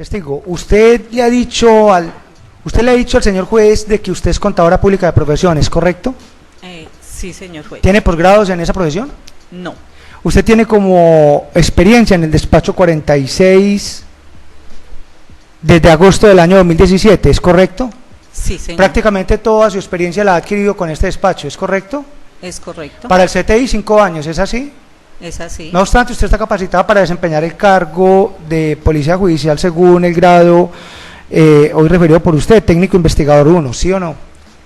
Testigo, usted le ha dicho al señor juez de que usted es contadora pública de profesión, ¿es correcto? Sí, señor juez. ¿Tiene posgrados en esa profesión? No. ¿Usted tiene como experiencia en el despacho 46 desde agosto del año 2017, ¿es correcto? Sí, señor. Prácticamente toda su experiencia la ha adquirido con este despacho, ¿es correcto? Es correcto. Para el CTI 5 años, ¿es así? Es así. No obstante, usted está capacitada para desempeñar el cargo de policía judicial según el grado hoy referido por usted, técnico investigador 1, ¿sí o no?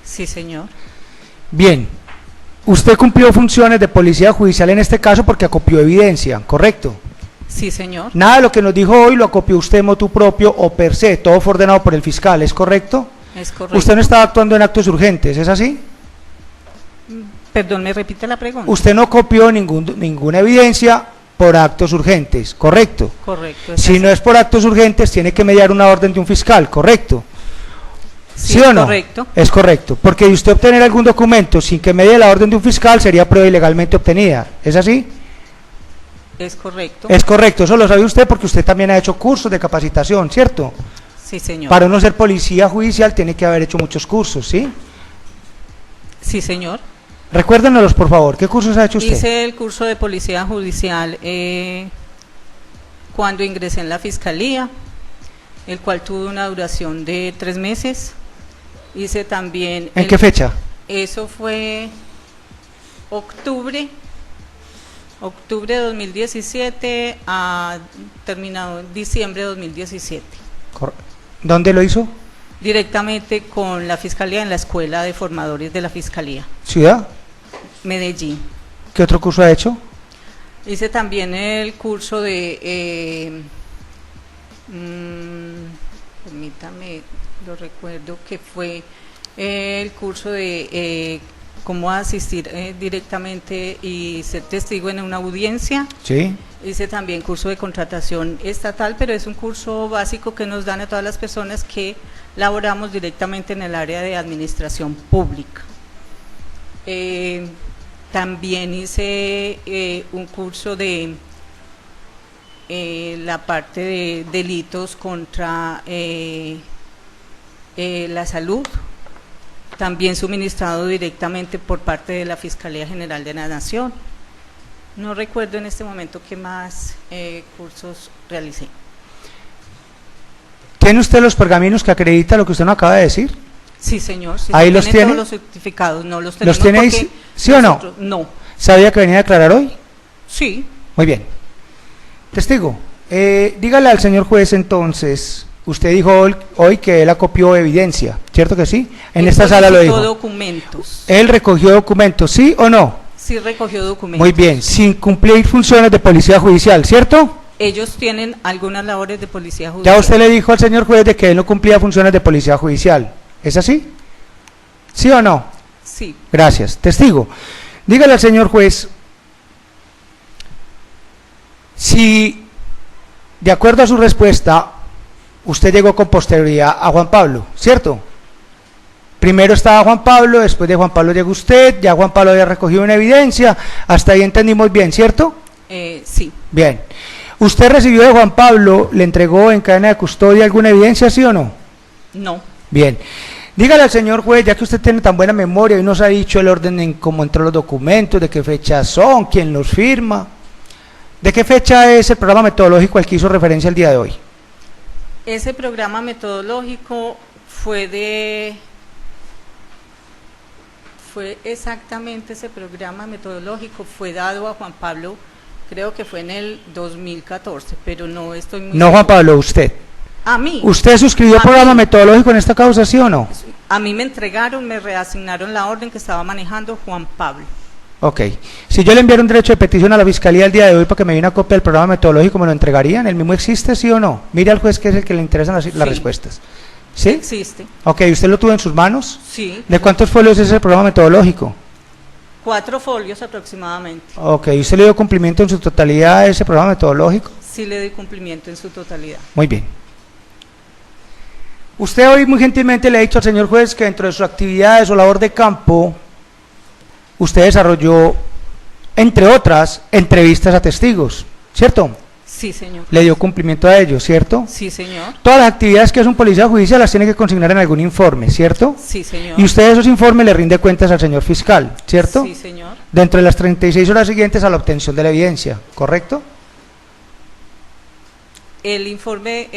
Sí, señor. Bien, usted cumplió funciones de policía judicial en este caso porque acopió evidencia, ¿correcto? Sí, señor. Nada de lo que nos dijo hoy lo acopió usted motu propio o per se, todo fue ordenado por el fiscal, ¿es correcto? Es correcto. Usted no estaba actuando en actos urgentes, ¿es así? Perdón, ¿me repite la pregunta? Usted no copió ninguna evidencia por actos urgentes, ¿correcto? Correcto. Si no es por actos urgentes, tiene que mediar una orden de un fiscal, ¿correcto? ¿Sí o no? Correcto. Es correcto, porque de usted obtener algún documento sin que medie la orden de un fiscal sería prueba ilegalmente obtenida, ¿es así? Es correcto. Es correcto, eso lo sabe usted porque usted también ha hecho cursos de capacitación, ¿cierto? Sí, señor. Para uno ser policía judicial tiene que haber hecho muchos cursos, ¿sí? Sí, señor. Recuérdenos, por favor, ¿qué cursos ha hecho usted? Hice el curso de policía judicial cuando ingresé en la fiscalía, el cual tuvo una duración de 3 meses. Hice también... ¿En qué fecha? Eso fue octubre de 2017 a terminado en diciembre de 2017. ¿Dónde lo hizo? Directamente con la fiscalía en la escuela de formadores de la fiscalía. ¿Ciudad? Medellín. ¿Qué otro curso ha hecho? Hice también el curso de, permítame, lo recuerdo que fue el curso de cómo asistir directamente y ser testigo en una audiencia. Sí. Hice también curso de contratación estatal, pero es un curso básico que nos dan a todas las personas que laboramos directamente en el área de administración pública. También hice un curso de la parte de delitos contra la salud, también suministrado directamente por parte de la Fiscalía General de la Nación. No recuerdo en este momento qué más cursos realicé. ¿Tiene usted los pergaminos que acreditan lo que usted nos acaba de decir? Sí, señor. Sí, ¿Ahí los tiene? Todos los certificados, no los tenemos. ¿Los tiene ahí, sí o no? No. ¿Sabía que venía a declarar hoy? Sí. Muy bien. Testigo, dígale al señor juez entonces, usted dijo hoy que él acopió evidencia, ¿cierto que sí? En esta sala lo dijo. Documentos. ¿Él recogió documentos, sí o no? Sí, recogió documentos. Muy bien, sin cumplir funciones de policía judicial, ¿cierto? Ellos tienen algunas labores de policía judicial. Ya usted le dijo al señor juez de que él no cumplía funciones de policía judicial, ¿es así? ¿Sí o no? Sí. Gracias. Testigo, dígale al señor juez si, de acuerdo a su respuesta, usted llegó con posterioridad a Juan Pablo, ¿cierto? Primero estaba Juan Pablo, después de Juan Pablo llegó usted, ya Juan Pablo había recogido una evidencia, hasta ahí entendimos bien, ¿cierto? Sí. Bien. ¿Usted recibió de Juan Pablo, le entregó en cadena de custodia alguna evidencia, sí o no? No. Bien. Dígale al señor juez, ya que usted tiene tan buena memoria y nos ha dicho el orden en cómo entró los documentos, de qué fecha son, quién los firma, ¿de qué fecha es el programa metodológico al que hizo referencia el día de hoy? Ese programa metodológico fue exactamente ese programa metodológico fue dado a Juan Pablo, creo que fue en el 2014, pero no estoy muy segura. Juan Pablo, usted. A mí. ¿Usted suscribió programa metodológico en esta causa, sí o no? A mí me entregaron, me reasignaron la orden que estaba manejando Juan Pablo. Ok. Si yo le enviara un derecho de petición a la Fiscalía el día de hoy para que me diera una copia del programa metodológico, ¿me lo entregarían? ¿El mismo existe, sí o no? Mire al juez que es el que le interesan las respuestas. ¿Sí? Existe. Ok, ¿usted lo tuvo en sus manos? Sí. ¿De cuántos folios es el programa metodológico? 4 folios aproximadamente. Ok, ¿usted le dio cumplimiento en su totalidad a ese programa metodológico? Sí, le di cumplimiento en su totalidad. Muy bien. Usted hoy muy gentilmente le ha dicho al señor juez que dentro de sus actividades o labor de campo, usted desarrolló, entre otras, entrevistas a testigos, ¿cierto? Sí. Sí, señor. Le dio cumplimiento a ello, ¿cierto? Sí, señor. Todas las actividades que hace un policía judicial las tiene que consignar en algún informe, ¿cierto? Sí, señor. Y usted de esos informes le rinde cuentas al señor fiscal, ¿cierto? Sí, señor. Dentro de las 36 horas siguientes a la obtención de la evidencia, ¿correcto? El informe,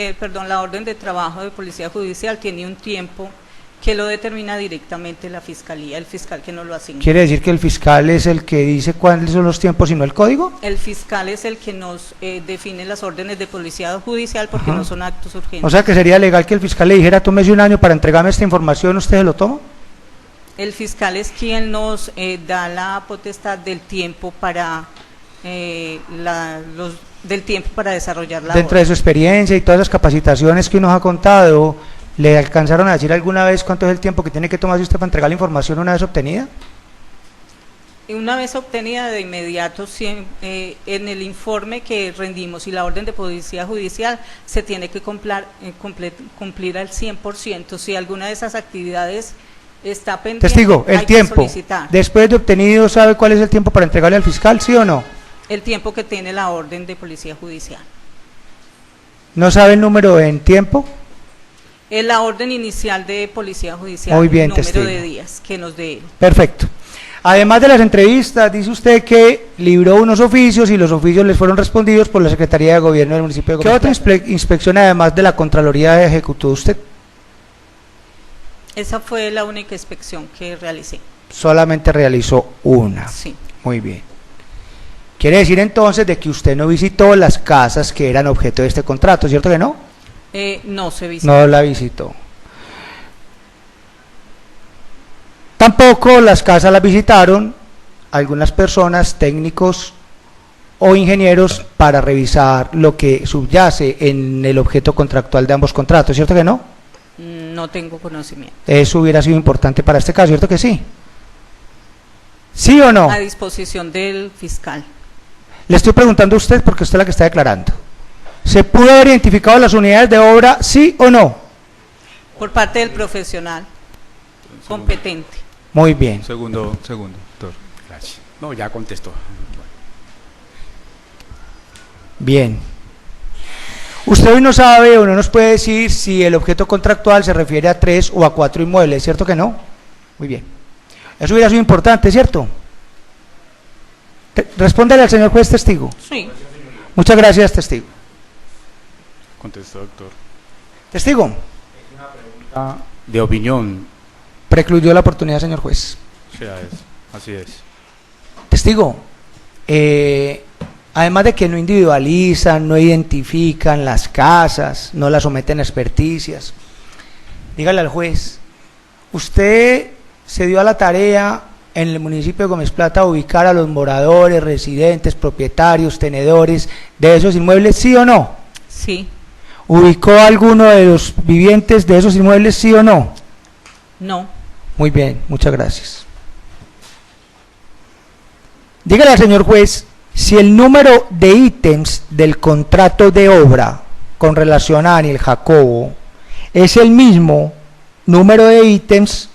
la orden de trabajo de policía judicial tiene un tiempo que lo determina directamente la fiscalía, el fiscal que nos lo asigna. ¿Quiere decir que el fiscal es el que dice cuáles son los tiempos y no el código? El fiscal es el que nos define las órdenes de policía judicial porque Ajá. no son actos urgentes. O sea que sería legal que el fiscal le dijera, tómese un año para entregarme esta información, ¿usted se lo toma? El fiscal es quien nos da la potestad del tiempo para del tiempo para desarrollar la Dentro de su experiencia y todas las capacitaciones que nos ha contado, ¿le alcanzaron a decir alguna vez cuánto es el tiempo que tiene que tomarse usted para entregar la información una vez obtenida? Y una vez obtenida de inmediato, en el informe que rendimos y la orden de policía judicial, se tiene que cumplir al 100%. Si alguna de esas actividades está pendiente, Testigo, el hay que tiempo. solicitar. Después de obtenido, ¿sabe cuál es el tiempo para entregarle al fiscal, sí o no? El tiempo que tiene la orden de policía judicial. ¿No sabe el número en tiempo? Es la orden inicial de policía judicial, Muy bien, el número testigo. de días que nos dé él. Perfecto. Además de las entrevistas, dice usted que libró unos oficios y los oficios les fueron respondidos por la Secretaría de Gobierno del municipio de Gómez. ¿Qué otra inspección además de la Contraloría ejecutó usted? Esa fue la única inspección que realicé. Solamente realizó una. Sí. Muy bien. Quiere decir entonces de que usted no visitó las casas que eran objeto de este contrato, ¿cierto que no? No se visitó. No la visitó. Tampoco las casas las visitaron algunas personas, técnicos o ingenieros para revisar lo que subyace en el objeto contractual de ambos contratos, ¿cierto que no? No tengo conocimiento. Eso hubiera sido importante para este caso, ¿cierto que sí? ¿Sí o no? A disposición del fiscal. Le estoy preguntando a usted porque usted es la que está declarando. ¿Se pudo haber identificado las unidades de obra, sí o no? Por parte del profesional competente. Muy bien. Segundo, doctor. Gracias. No, ya contestó. Bien. Usted hoy no sabe o no nos puede decir si el objeto contractual se refiere a 3 o a 4 inmuebles, ¿cierto que no? Muy bien. Eso hubiera sido importante, ¿cierto? Respóndale al señor juez testigo. Sí. Muchas gracias, testigo. Contestó, doctor. Testigo. De opinión. Precluyó la oportunidad, señor juez. Sí, así es. Testigo. Además de que no individualizan, no identifican las casas, no las someten a experticias, dígale al juez, usted se dio a la tarea en el municipio de Gómez Plata ubicar a los moradores, residentes, propietarios, tenedores de esos inmuebles, ¿sí o no? Sí. ¿Ubicó a alguno de los vivientes de esos inmuebles, sí o no? No. Muy bien, muchas gracias. Dígale al señor juez si el número de ítems del contrato de obra con relación a Daniel Jacobo es el mismo número de ítems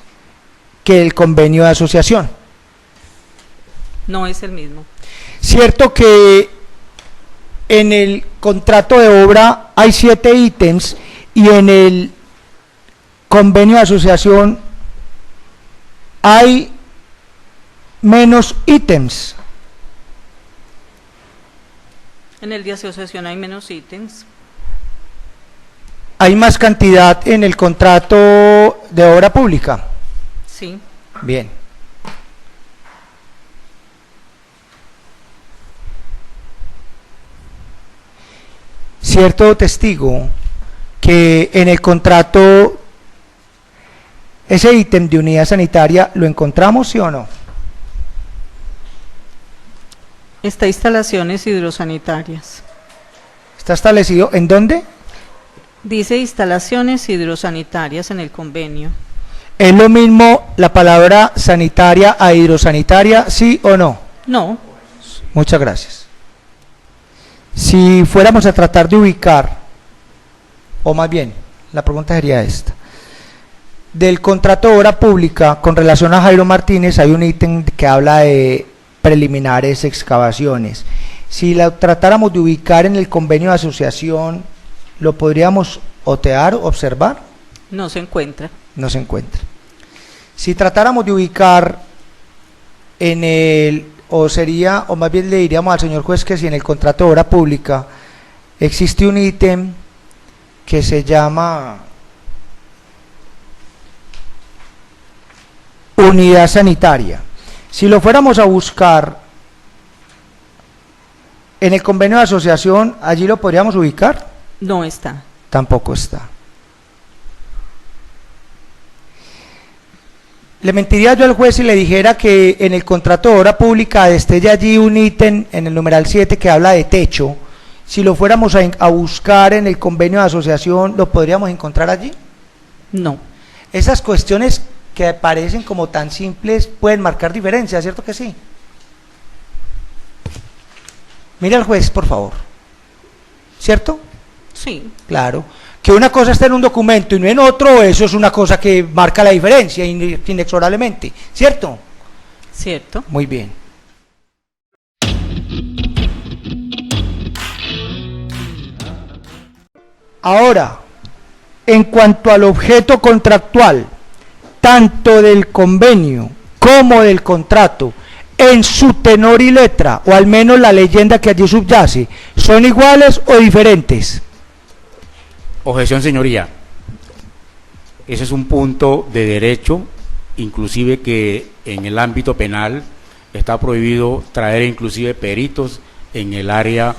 que el convenio de asociación. No es el mismo. Cierto que en el contrato de obra hay 7 ítems y en el convenio de asociación hay menos ítems. En el de asociación hay menos ítems. Hay más cantidad en el contrato de obra pública. Sí. Bien. Cierto, testigo, que en el contrato ese ítem de unidad sanitaria lo encontramos, ¿sí o no? Está instalaciones hidrosanitarias. ¿Está establecido en dónde? Dice instalaciones hidrosanitarias en el convenio. ¿Es lo mismo la palabra sanitaria a hidrosanitaria, sí o no? No. Muchas gracias. Si fuéramos a tratar de ubicar, o más bien, la pregunta sería esta. Del contrato de obra pública con relación a Jairo Martínez hay un ítem que habla de preliminares excavaciones. Si la tratáramos de ubicar en el convenio de asociación, ¿lo podríamos otear, observar? No se encuentra. No se encuentra. Si tratáramos de ubicar en el, o sería, o más bien le diríamos al señor juez que si en el contrato de obra pública existe un ítem que se llama unidad sanitaria. Si lo fuéramos a buscar en el convenio de asociación, ¿allí lo podríamos ubicar? No está. Tampoco está. Le mentiría yo al juez si le dijera que en el contrato de obra pública esté ya allí un ítem en el numeral 7 que habla de techo. Si lo fuéramos a buscar en el convenio de asociación, ¿lo podríamos encontrar allí? No. Esas cuestiones que parecen como tan simples pueden marcar diferencias, ¿cierto que sí? Mira al juez, por favor. ¿Cierto? Sí. Claro. Que una cosa está en un documento y no en otro, eso es una cosa que marca la diferencia inexorablemente, ¿cierto? Cierto. Muy bien. Ahora, en cuanto al objeto contractual, tanto del convenio como del contrato, en su tenor y letra, o al menos la leyenda que allí subyace, ¿son iguales o diferentes? Objeción, señoría. Ese es un punto de derecho, inclusive que en el ámbito penal está prohibido traer inclusive peritos en el área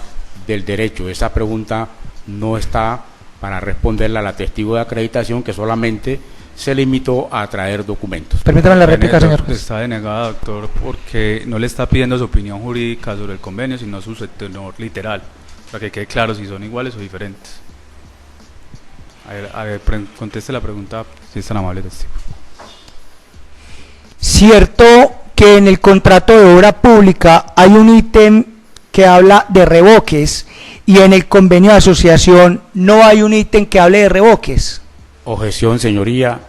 del derecho. Esa pregunta no está para responderla a la testigo de acreditación, que solamente se limitó a traer documentos. Permítame la réplica, señor juez. Está denegada, doctor, porque no le está pidiendo su opinión jurídica sobre el convenio, sino su tenor literal, para que quede claro si son iguales o diferentes. A ver, conteste la pregunta, si es tan amable, testigo. Cierto que en el contrato de obra pública hay un ítem que habla de revoques y en el convenio de asociación no hay un ítem que hable de revoques. Objeción, señoría,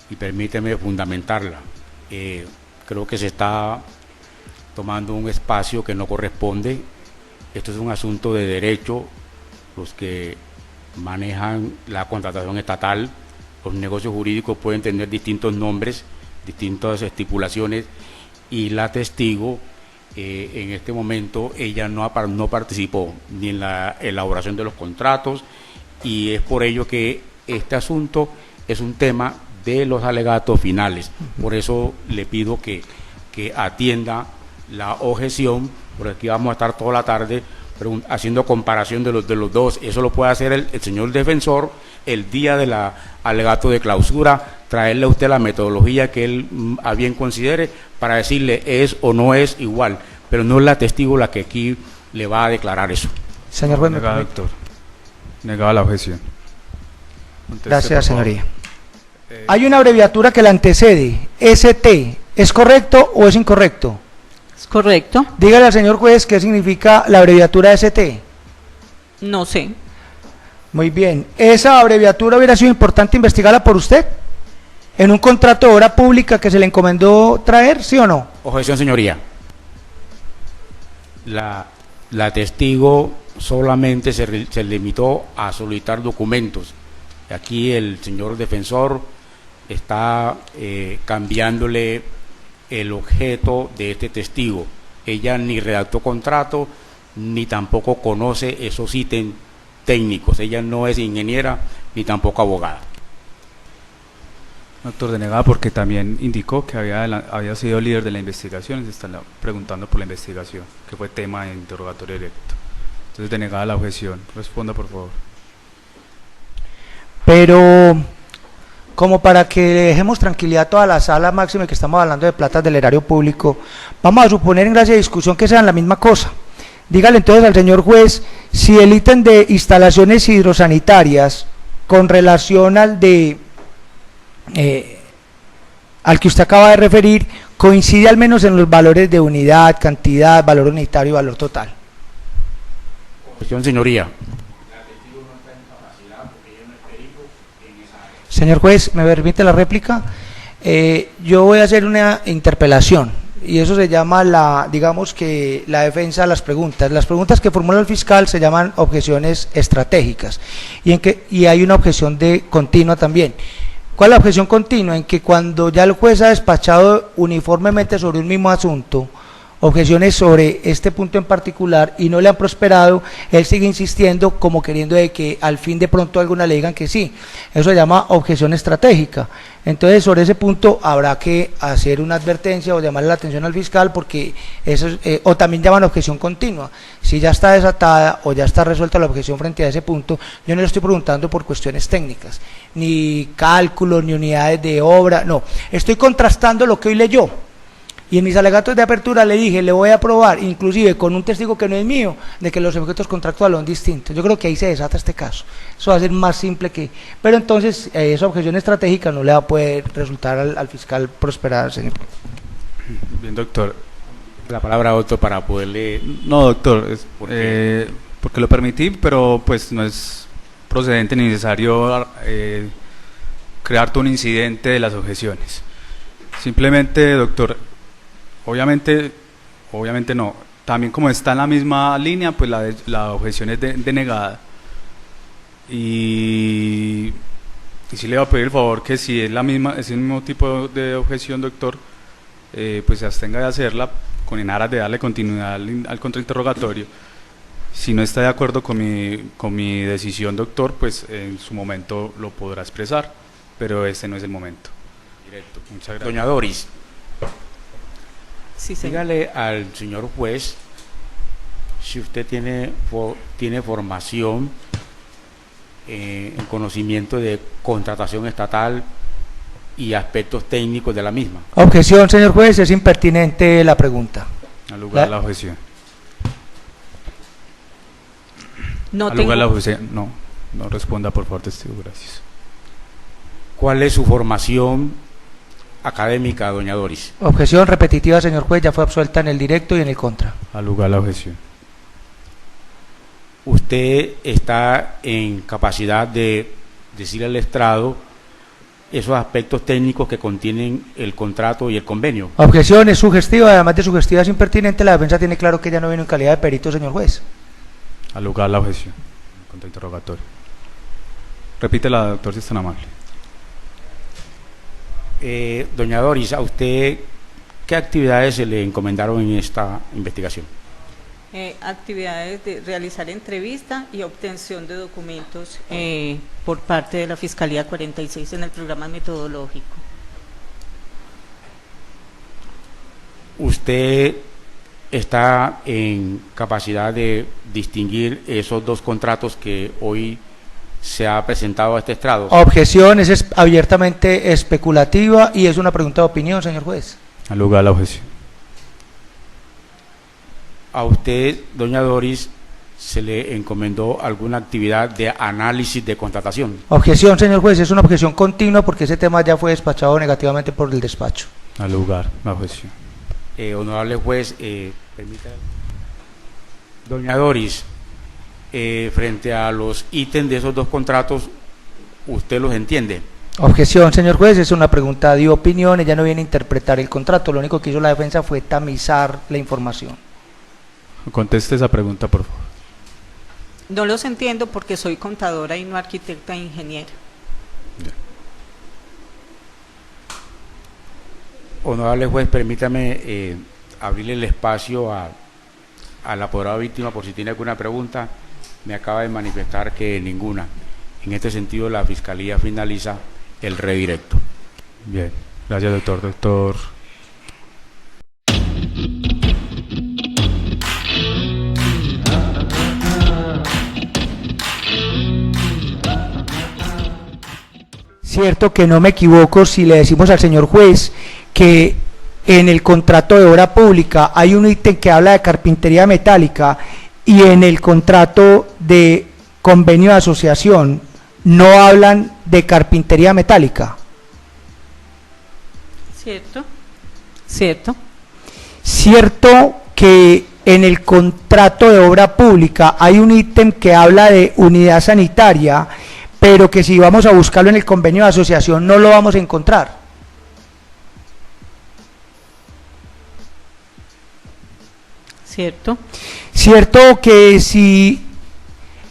y permíteme fundamentarla. Creo que se está tomando un espacio que no corresponde. Esto es un asunto de derecho. Los que manejan la contratación estatal, los negocios jurídicos pueden tener distintos nombres, distintas estipulaciones, y la testigo en este momento ella no participó ni en la elaboración de los contratos, y es por ello que este asunto es un tema de los alegatos finales. Por eso le pido que atienda la objeción, porque aquí vamos a estar toda la tarde haciendo comparación de los dos. Eso lo puede hacer el señor defensor el día del alegato de clausura, traerle a usted la metodología que él a bien considere para decirle es o no es igual, pero no es la testigo la que aquí le va a declarar eso. Señor juez, Negada, doctor. Negada la objeción. Conteste, gracias, por favor. señoría. Hay una abreviatura que la antecede, ST, ¿es correcto o es incorrecto? ¿Es correcto? Dígale al señor juez qué significa la abreviatura ST. No sé. Muy bien. ¿Esa abreviatura hubiera sido importante investigarla por usted? ¿En un contrato de obra pública que se le encomendó traer, sí o no? Objeción, señoría. La testigo solamente se limitó a solicitar documentos. Aquí el señor defensor está cambiándole el objeto de este testigo. Ella ni redactó contrato, ni tampoco conoce esos ítems técnicos. Ella no es ingeniera, ni tampoco abogada. Doctor, denegada porque también indicó que había sido líder de la investigación y se está preguntando por la investigación, que fue tema de interrogatorio directo. Entonces, denegada la objeción. Responda, por favor. Pero, como para que le dejemos tranquilidad a toda la sala, máxima que estamos hablando de platas del erario público, vamos a suponer en gracia de discusión que sean la misma cosa. Dígale entonces al señor juez si el ítem de instalaciones hidrosanitarias con relación al de al que usted acaba de referir coincide al menos en los valores de unidad, cantidad, valor unitario y valor total. Objeción, señoría. Señor juez, ¿me permite la réplica? Yo voy a hacer una interpelación. y eso se llama digamos que la defensa de las preguntas. Las preguntas que formula el fiscal se llaman objeciones estratégicas, y hay una objeción continua también. ¿Cuál es la objeción continua? En que cuando ya el juez ha despachado uniformemente sobre un mismo asunto, objeciones sobre este punto en particular, y no le han prosperado, él sigue insistiendo como queriendo de que al fin de pronto alguna le digan que sí. Eso se llama objeción estratégica. Entonces sobre ese punto habrá que hacer una advertencia o llamarle la atención al fiscal, porque eso o también llaman objeción continua. Si ya está desatada o ya está resuelta la objeción frente a ese punto, yo no le estoy preguntando por cuestiones técnicas, ni cálculos, ni unidades de obra, no, estoy contrastando lo que hoy leyó. Y en mis alegatos de apertura le dije, le voy a probar, inclusive con un testigo que no es mío, de que los efectos contractuales son distintos. Yo creo que ahí se desata este caso. Eso va a ser más simple que... Pero entonces, esa objeción estratégica no le va a poder resultar al fiscal prosperar, señor. Bien, doctor. La palabra otro para poderle... No, doctor, es porque lo permití, pero pues no es procedente ni necesario crear todo un incidente de las objeciones. Simplemente, doctor, obviamente no, también como está en la misma línea, pues la objeción es denegada, y sí le voy a pedir el favor que si es el mismo tipo de objeción, doctor, pues se abstenga de hacerla en aras de darle continuidad al contrainterrogatorio. Si no está de acuerdo con mi decisión, doctor, pues en su momento lo podrá expresar, pero este no es el momento. Directo. Muchas gracias. Doña Doris, Sí, señor. dígale al señor juez si usted tiene formación en conocimiento de contratación estatal y aspectos técnicos de la misma. Objeción, señor juez, es impertinente la pregunta. Al lugar de la objeción. No Al tengo, lugar de la objeción, no responda, por favor, testigo, gracias. ¿Cuál es su formación académica, doña Doris? Objeción repetitiva, señor juez, ya fue absuelta en el directo y en el contra. Al lugar de la objeción. ¿Usted está en capacidad de decirle al estrado esos aspectos técnicos que contienen el contrato y el convenio? Objeción es sugestiva, además de sugestiva es impertinente, la defensa tiene claro que ella no vino en calidad de perito, señor juez. Al lugar de la objeción. Contrainterrogatorio. Repítela, doctor, si es tan amable. Doña Doris, ¿a usted qué actividades se le encomendaron en esta investigación? Actividades de realizar entrevista y obtención de documentos por parte de la Fiscalía 46 en el programa metodológico. ¿Usted está en capacidad de distinguir esos dos contratos que hoy se ha presentado a este estrado? Objeción es abiertamente especulativa y es una pregunta de opinión, señor juez. Al lugar de la objeción. ¿A usted, doña Doris, se le encomendó alguna actividad de análisis de contratación? Objeción, señor juez, es una objeción continua porque ese tema ya fue despachado negativamente por el despacho. Al lugar de la objeción. Honorable juez, permítame. Doña Doris, frente a los ítems de esos dos contratos, ¿usted los entiende? Objeción, señor juez, es una pregunta de opinión, ella no viene a interpretar el contrato, lo único que hizo la defensa fue tamizar la información. Conteste esa pregunta, por favor. No los entiendo porque soy contadora y no arquitecta e ingeniera. Bien. Honorable juez, permítame abrirle el espacio al apoderado víctima por si tiene alguna pregunta. Me acaba de manifestar que ninguna. En este sentido, la Fiscalía finaliza el redirecto. Bien, gracias, doctor. Doctor. Cierto que no me equivoco si le decimos al señor juez que en el contrato de obra pública hay un ítem que habla de carpintería metálica y en el contrato de convenio de asociación no hablan de carpintería metálica. ¿Cierto? ¿Cierto? Cierto que en el contrato de obra pública hay un ítem que habla de unidad sanitaria, pero que si vamos a buscarlo en el convenio de asociación no lo vamos a encontrar. ¿Cierto? Cierto que si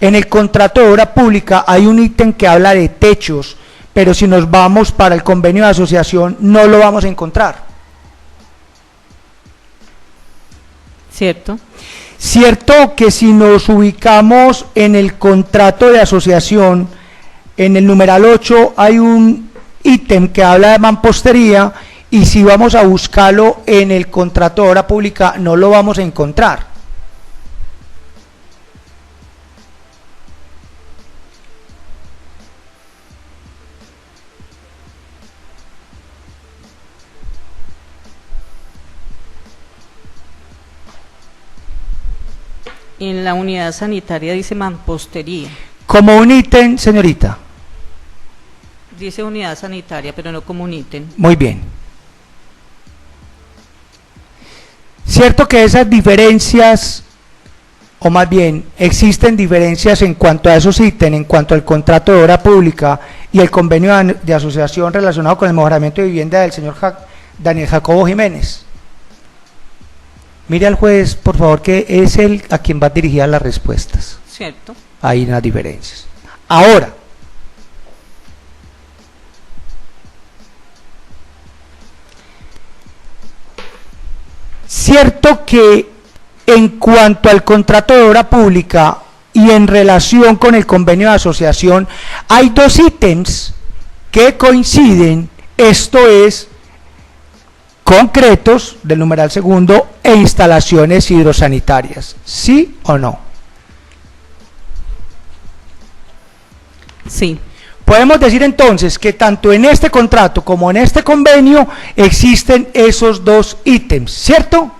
en el contrato de obra pública hay un ítem que habla de techos, pero si nos vamos para el convenio de asociación no lo vamos a encontrar. ¿Cierto? Cierto que si nos ubicamos en el contrato de asociación, en el numeral 8 hay un ítem que habla de mampostería, y si vamos a buscarlo en el contrato de obra pública no lo vamos a encontrar. En la unidad sanitaria dice mampostería. Como un ítem, señorita. Dice unidad sanitaria, pero no como un ítem. Muy bien. Cierto que esas diferencias, o más bien, existen diferencias en cuanto a esos ítems, en cuanto al contrato de obra pública y el convenio de asociación relacionado con el mejoramiento de vivienda del señor Daniel Jacobo Jiménez. Mire al juez, por favor, que es él a quien va dirigidas las respuestas. ¿Cierto? Hay unas diferencias. Ahora, cierto que en cuanto al contrato de obra pública y en relación con el convenio de asociación, hay dos ítems que coinciden, esto es, concretos, del numeral segundo, e instalaciones hidrosanitarias. ¿Sí o no? Sí. Podemos decir entonces que tanto en este contrato como en este convenio existen esos dos ítems, ¿cierto?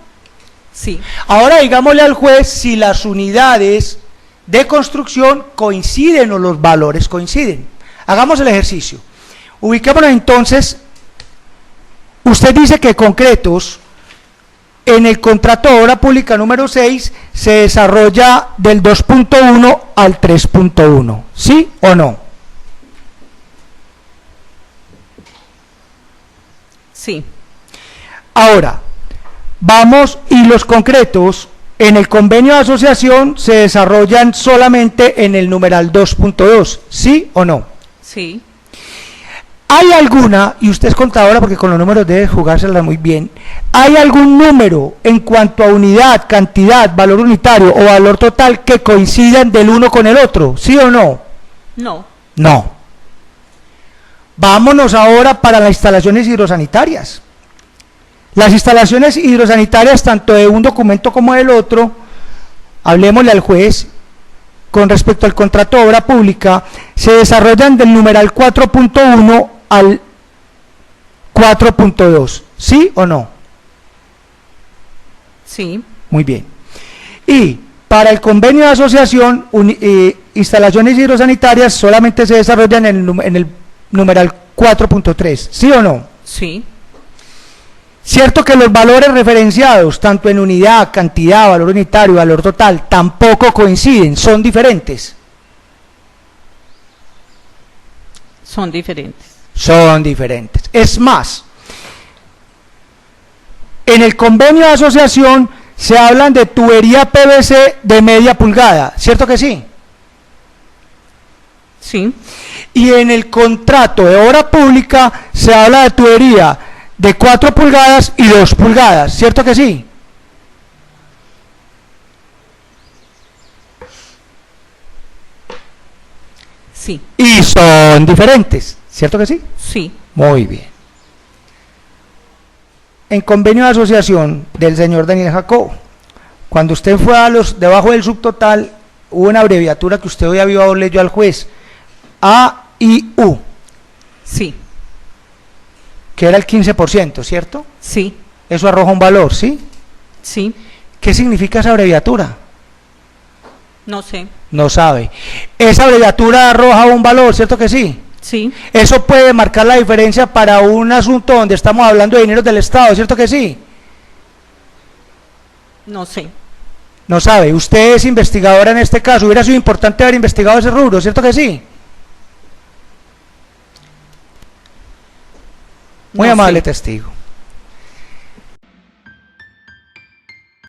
Sí. Ahora digámosle al juez si las unidades de construcción coinciden o los valores coinciden. Hagamos el ejercicio. Ubiquémonos entonces. Usted dice que concretos, en el contrato de obra pública número 6 se desarrolla del 2.1 al 3.1, ¿sí o no? Sí. Ahora, vamos, y los concretos en el convenio de asociación se desarrollan solamente en el numeral 2.2, ¿sí o no? Sí. ¿Hay alguna, y usted es contadora porque con los números debe jugársela muy bien, hay algún número en cuanto a unidad, cantidad, valor unitario o valor total que coincidan del uno con el otro, ¿sí o no? No. No. Vámonos ahora para las instalaciones hidrosanitarias. Las instalaciones hidrosanitarias, tanto de un documento como del otro, hablemosle al juez, con respecto al contrato de obra pública, se desarrollan del numeral 4.1 al 4.2, ¿sí o no? Sí. Muy bien. Y para el convenio de asociación, instalaciones hidrosanitarias solamente se desarrollan en el numeral 4.3, ¿sí o no? Sí. Cierto que los valores referenciados, tanto en unidad, cantidad, valor unitario y valor total, tampoco coinciden, son diferentes. Son diferentes. Son diferentes. Es más, en el convenio de asociación se hablan de tubería PVC de media pulgada, ¿cierto que sí? Sí. Y en el contrato de obra pública se habla de tubería de 4 pulgadas y 2 pulgadas, ¿cierto que sí? Sí. Y son diferentes, ¿cierto que sí? Sí. Muy bien. En convenio de asociación del señor Daniel Jacobo, cuando usted fue a los debajo del subtotal, hubo una abreviatura que usted hoy había leído al juez, A y U, Sí. que era el 15%, ¿cierto? Sí. Eso arroja un valor, ¿sí? Sí. ¿Qué significa esa abreviatura? No sé. No sabe. Esa abreviatura arroja un valor, ¿cierto que sí? Sí. Eso puede marcar la diferencia para un asunto donde estamos hablando de dinero del Estado, ¿cierto que sí? No sé. No sabe. Usted es investigadora en este caso. Hubiera sido importante haber investigado ese rubro, ¿cierto que sí? Muy No amable sé. testigo.